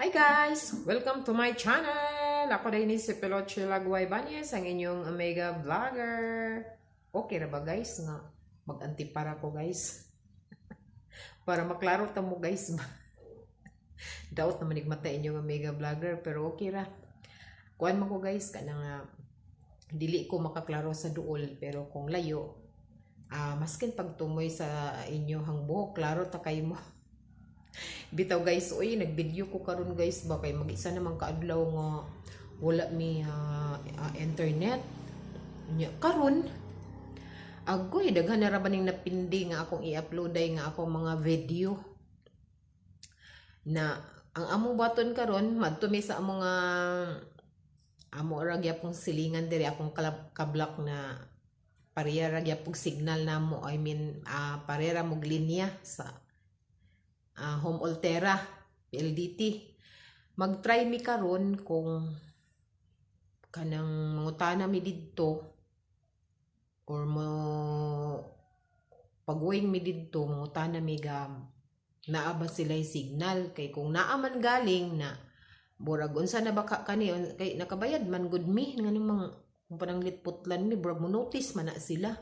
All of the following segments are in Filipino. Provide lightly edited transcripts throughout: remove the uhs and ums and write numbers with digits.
Hi guys! Welcome to my channel! Ako din si Peloche Lagway Banyes, ang inyong Omega Vlogger. Okay na ba guys? Nga mag-antipara ko guys. Para maklaro mo guys ba? Daot na manigmata inyong Omega Vlogger, pero okay ra. Kuhan mo ko guys, kanang dili ko makaklaro sa duol, pero kung layo, maskin pagtumoy sa inyo hang buhok, klaro ta kay mo. Bitaw guys, oy nagvideo ko karon guys ba kay mag-isa naman kaadlaw nga wala mi internet nya karon agoy daghan na ra baning napindi nga akong i-uploaday nga akong mga video na ang among baton karon madto mi sa among amo ra gyapong silingan diri akong kablak na pareha ra gyapong signal namo, I mean pareha ra mog linya sa home altera PLDT. Mag-try mi karon kung kanang mangutana mi didto or mo pag-uwing mi didto mangutana mi gam naa ba sila'y signal, kay kung naa man galing na burag unsa na baka kani kay nakabayad man good mi nga namang kung pananglit putlan mi burag mo notice man na sila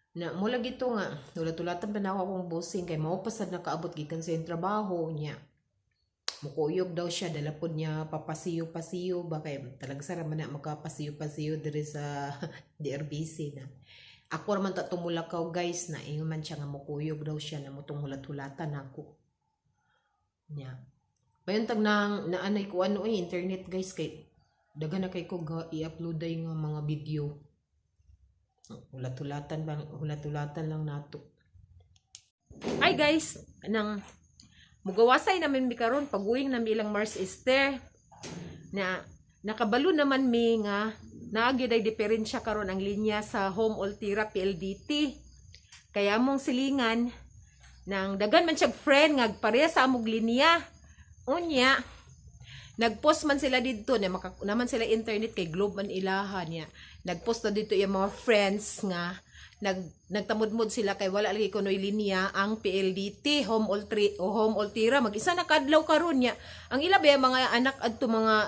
na mula gito nga ulat-ulatan pa na ako akong bossing kay maupasad na kaabot gikan sa yung trabaho niya mukuyog daw siya dalapod niya papasiyo-pasiyo ba kay talag sara man na makapasiyo-pasiyo diri sa DRBC na ako naman ta tumulakaw guys na ingon man siya nga mukuyog daw siya na mutong hulat-hulatan ako niya payon tag nang naanay ko ano internet guys kay daghan na kay ko i-upload nga mga video. Hulat-hulatan lang nato. Hi guys, nang mugawasay namin mi karon pag-uwing na ilang Mars Easter na nakabalo naman mi nga naagid ay diferensya karon ang linya sa home altera PLDT. Kaya mong silingan nang dagan man siyang friend nga pareha sa among linya. Unya nagpost man sila dito na naman sila internet kay Globe man ilahan niya. Nagpost na dito yung mga friends nga nagtamudmod sila kay wala lagi kunoy linya ang PLDT home altera mag-isa na kadlaw karon niya. Ang ilabi mga anak adto mga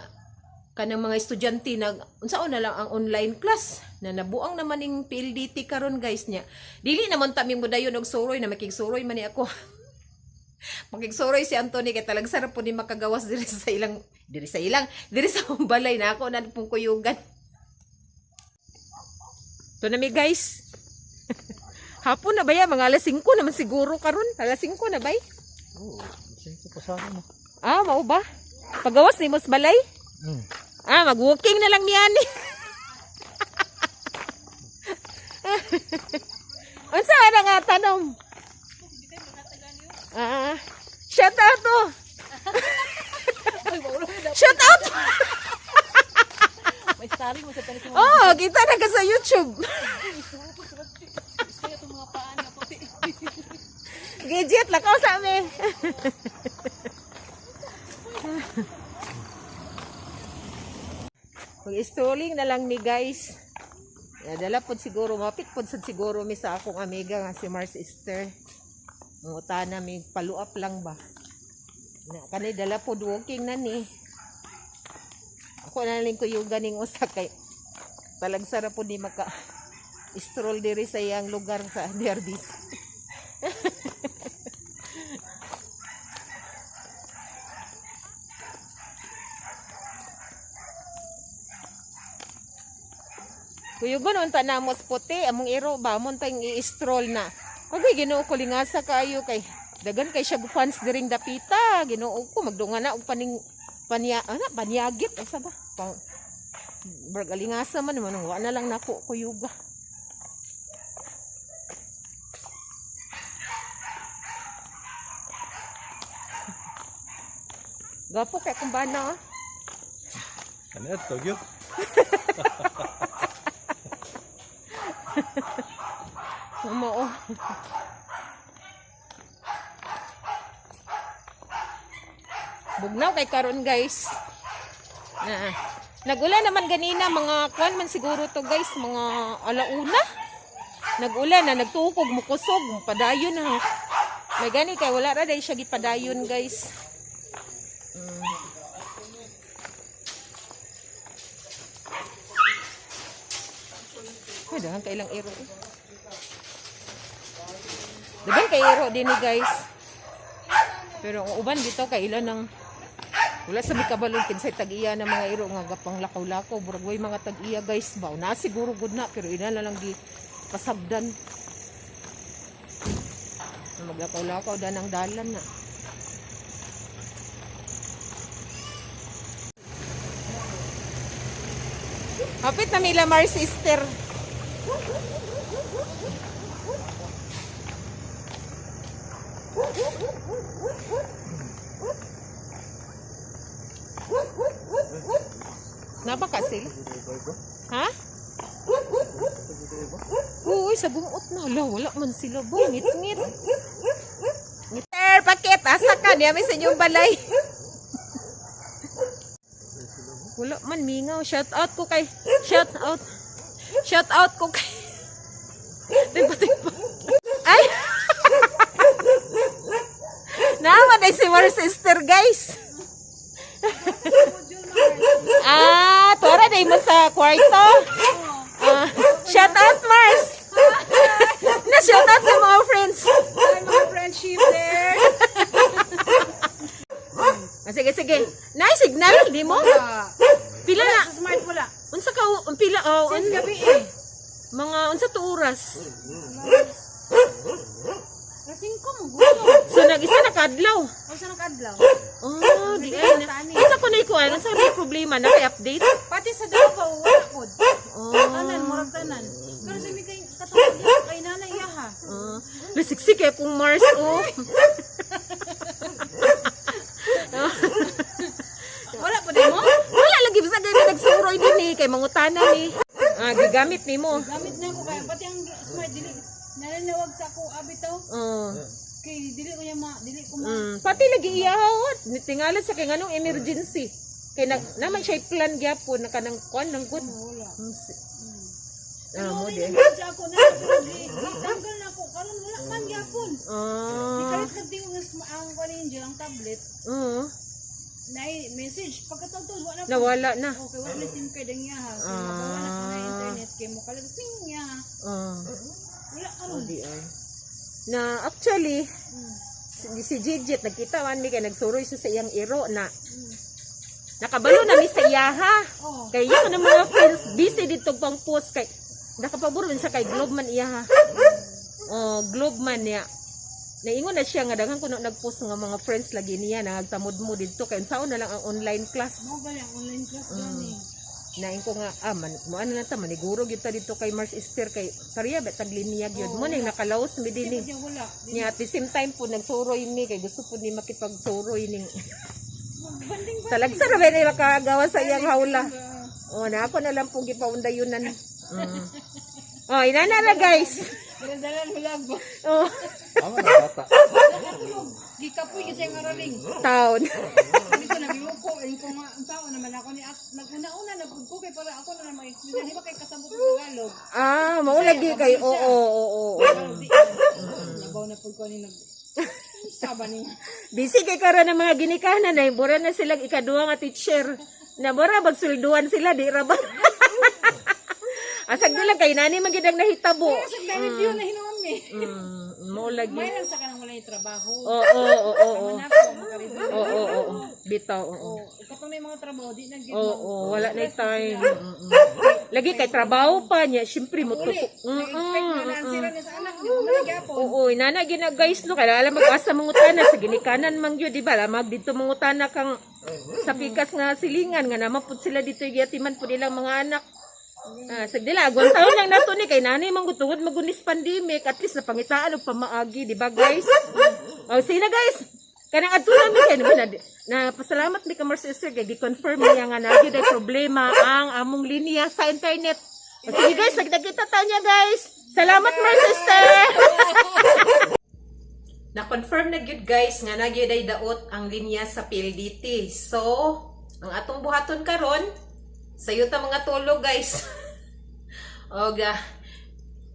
kanang mga estudyante nag unsaon na lang ang online class na nabuang naman ning PLDT karon guys niya. Dili naman ta mi modayon og suroy na makigsuroy man ni ako. Makigsuroy si Anthony kay talag sarap po ni makagawas diri sa balay na ako na pong kuyugan. So na mi guys. Hapon na ba ya mga alas 5 naman siguro karon. Alas 5 na ba? Oo, 5 pa sana mo. Mao ba? Pagawas ni mos balay? Mag-walking na lang niyan. Unsa na nga tanong? Shout out to. Shout out. May story mo sa talis mo. Oh, kita na ka sa YouTube. Kaya itong mga paan nga puti. Gadget lakaw sa amin. Mag-strolling na lang mi guys. Dala pod siguro, mapit pod siguro mi sa akong amiga nga si Mars Easter. Ngutana mi paluap lang ba. Na kanay dala pod walking na ni. Ako na lang kuyugan ning usa kay talag sarap pod ni maka stroll diri sa iyang lugar sa DRBC. Kuyugon unta na mos puti among iro ba amon tayong i-stroll na. Kagay Ginoo ko lingasa kayo kay dagan kay siya fans diring dapita. Ginoo ko magdunga na og panyagit asa ba? Bergalingasa man wa na lang nako kuyuga. Gapo kay kumbana. Ano to gyud? Mao. Bugnaw kay karon guys. Nagulan naman ganina mga kwan man siguro to guys, mga alauna. Nagulan na nagtukog mukusog, padayon na. May gani kay wala ra day siya gipadayon guys. Ay, dahan kailang iro. Dahan kay iro din ni guys. Pero ang uban dito kay ilan ng wala sa mikabalon kinsay tag-iya ng mga iro nga gapang lakaw-lakaw. Buragway mga tag-iya guys. Ba, na siguro good na pero ina na lang di pasagdan. Maglakaw-lakaw dan ang dalan na. Hapit na mila Mar sister. Napakasil? Ha? Uy, sa bumuot na. Wala man sila ba? Ngit-ngit. Sir, pakit. Asa ka? Niya may sa inyong balay. Wala man mingaw. Shout out ko kay. Shout out ko kay. Tiba-tiba. Ay! Naman ay si Mar sister guys. Tora na mo sa kwarto. Shout out Mars. Na-shout out sa mga friends. Hi, mga friendship there. Sige. Nay signal di mo? Pila na? Sa smart wala. Unsa ka pila Since gabi eh. mga unsa to oras? Kasing ko mo gusto. So nag-isa na kadlaw. O sa nakadlaw. Oh, di ay na. Isa ko na ikuan, unsa may problema na kay update? Pati sa Davao wala pod. Oh. Tanan, murag tanan. Pero sa mi kay katulad niya kay nanay yaha. Lasiksik kay pong Mars oh. Wala po din mo? Wala lagi basta gani nagsuroy din ni kay mangutana ni. Gigamit nimo. Gamit na ko kaya pati ang smart dili nananawag sa ako abitaw. Kay dili ko niya dili ko Pati lagi iyahawat. Tingalan sa kay nganong emergency. Kay naman siya plan gyapon na kanang kuan ng good. wala. Mo di. Sa ako na tanggal na ako karon wala man gyapon. Ikalit nagtingog ang kunin diyan ang tablet. Na message pagkatapos wala na. Nawala na. Okay, wala na SIM card ang yaha. So makawa na ko na internet kay mo kalit ping yaha. Wala karon. Di ay. Na actually si Jijit nagkita man mi kay nagsuroy siya sa iyang iro na nakabalo na mi sa iyaha. Kay yung mga friends busy dito pang post kay nakapaburo siya kay Globe man iyaha. Globe man niya. Naingon na siya nga daghan ko nagpost nga mga friends lagi niya nagtamod mo dito kay unsaon na lang ang online class. Mo ba ang online class gani? Nain ko nga mo ano na ta maniguro gyud ta dito kay Mars Esther kay Korea bet tagliniag gyud mo ning nakalaos mi dinhi. Wala. Nya at the same time po nagsuroy mi kay gusto po ni makipagsuroy ning talagsa ra ba ni makagawa sa iyang hawla. Na ako na lang pong gipaundayunan. Inana na guys. Dalan hulag ba? Ama na bata. Di ka po kasi ang araling. Taon. Dito nagiuko ay ko nga ang tao naman ako ni naguna-una na ko kay para ako na ma-explain di ba kay kasabot ng Tagalog. Mao lagi kay oo. Labaw na pud ko ni nag saba ni. Busy kay karon ng mga ginikanan ay bura na silang ikaduha nga teacher. Na bura bagsulduan sila di ra ba? Asag nila kay nani magidang nahitabo. Sa dami view na hinuon mi. Mo lagi. May lang sa kanang walay trabaho. Oo. Oo. Bitaw, Kapag may mga trabaho di nag wala na time. Lagi kay trabaho pa niya, syempre mo tutok. Expect na sira na sa anak niyo, malagapon. Inana gina guys no, kaya alam mag-asa mangutana sa ginikanan man gyud di ba? Lamag dito mangutana kang sa pikas nga silingan nga naman pud sila dito yatiman pud ilang mga anak. Sagdila, agwang taon lang nato ni kay nanay manggutungod magunis pandemic at least napangitaan og pamaagi, di ba guys? Sina guys? Kanang adto na mi kay na pasalamat mi ka Mars Esther kay gi-confirm niya nga na gyud ay problema ang among linya sa internet. Sige guys, nagkita ta niya guys. Salamat Mars Esther. Na-confirm na gyud guys nga na gyud ay daot ang linya sa PLDT. So, ang atong buhaton karon sayo ta mga tulog guys.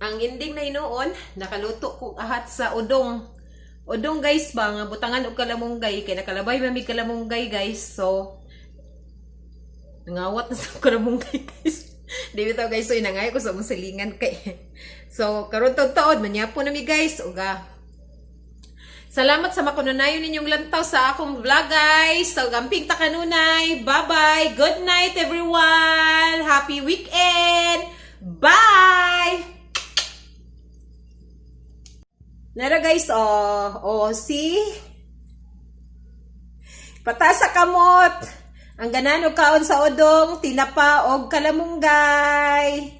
Ang ending na hinuon, nakaluto ko ahat sa udong. Udong guys ba, nga butangan og kalamunggay. Kaya nakalabay mami kalamunggay guys. So, nangawat na sa kalamunggay guys. Di bitaw guys, so inangay ko sa mong silingan kay. So, karon taon manyapo na mi guys. Uga. Salamat sa makununayon ninyong lantaw sa akong vlog guys. So, gamping ta kanunay. Bye-bye. Good night everyone. Happy weekend. Bye! Nara guys, see? Patasa kamot. Ang ganan og kaon sa odong, tinapa og kalamunggay.